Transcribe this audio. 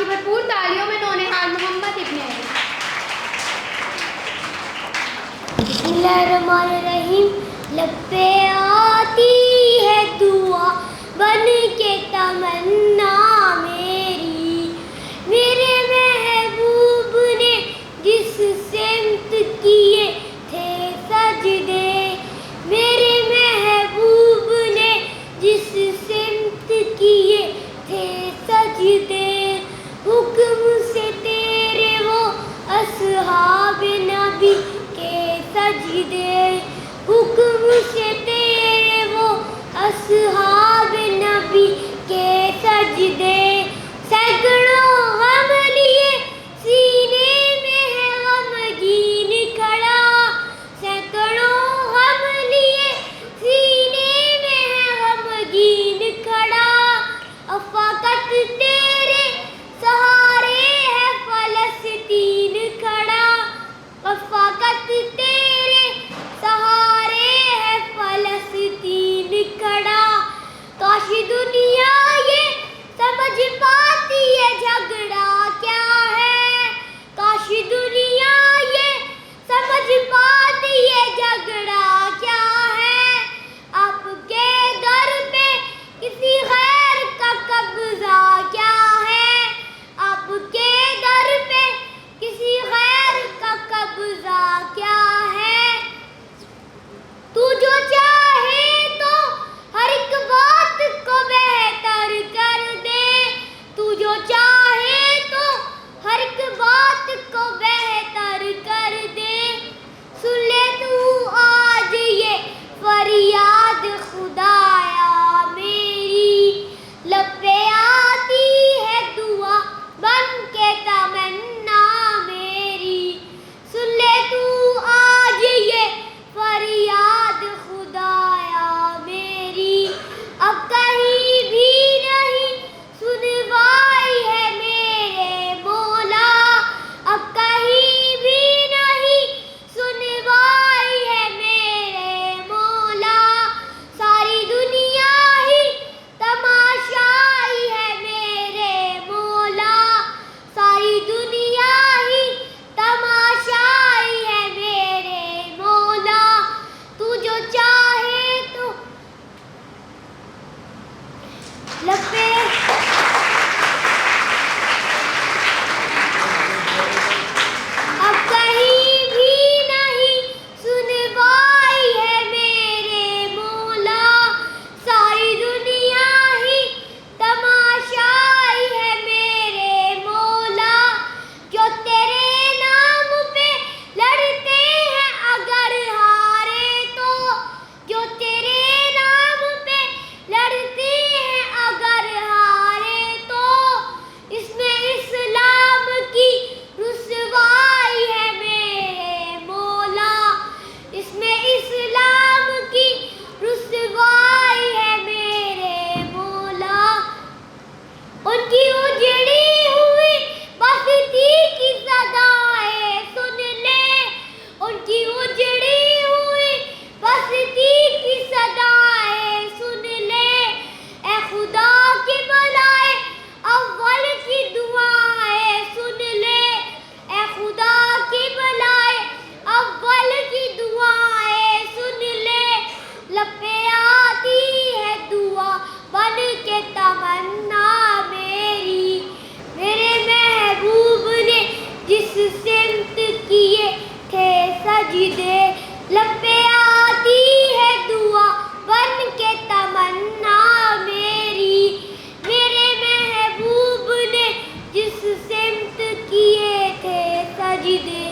भरपूर तालियों में नौनिहाल मोहम्मद इब्ने अली। बिस्मिल्लाहिर्रहमानिर्रहीम। लब पे आती है दुआ बन के तमन्ना मेरी, मेरे महबूब ने जिस सिमत किए थे सजदे, मेरे महबूब ने जिस सिमत किए थे सजदे, हुक्म से तेरे वो असहाब नबी के सजदे, हुक्म से तेरे वो असहाब नबी के सजदे, सैकड़ों गम लिए सीने में है गमगीन खड़ा, सैकड़ों गम लिए सीने में है गमगीन खड़ा, अफाकत तेरे सहारे है फलस्तीन खड़ा, अफाकत तेरे सहारे है फलस्तीन खड़ा। काश दुनिया ये समझ पाती है झगड़ा क्या है, काश दुनिया ये समझ पाती है झगड़ा क्या है, आपके दर पे किसी गैर का कब्जा क्या है, आपके दर पे किसी गैर का कब्जा क्या है। तू जो चाहे तो हर एक बात को बेहतर कर दे, तू जो चाहे तो हर एक बात को बेहतर कर दे, सुन ले तू आज ये फरियाद खुदाया मेरी, लब पे आती है दुआ बन के तमन्ना मेरी, सुन ले तू आज ये फरियाद खुदाया मेरी, अब कहीं भी नहीं सुनवाई है मेरे मौला, अब कहीं भी नहीं सुनवाई है मेरे मौला, सारी दुनिया ही तमाशाई है मेरे मौला, सारी दुनिया ही तमाशाई है मेरे मौला, तू जो चाहे तो लब पे अब कहीं भी नहीं सुनवाई है मेरे मौला, सारी दुनिया ही तमाशाई है मेरे मौला, जो तेरे नाम पे लड़ते हैं अगर हारे तो, जो तेरे नाम पे लड़ते हैं अगर हारे तो, इसमें इस्लाम की रुसवाई है मेरे मौला, इसमें इस्लाम की रुसवाई है मेरे मौला। उनकी उजड़ी हुई बस्ती की सदाएं सुन ले, उनकी उजड़ी हुई बस्ती की सदाएं सुन ले, ए खुदा की बलाए अव्वल की दुआएं सुन ले, ए खुदा की बलाए अव्वल की दुआएं सुन ले, लब पे आती है दुआ बन के तमन्ना मेरी, मेरे महबूब ने जिस सिमत किए थे सजदे, लब पे आती है दुआ बन के तमन्ना मेरी, मेरे महबूब ने जिस सिमत किए थे सजदे।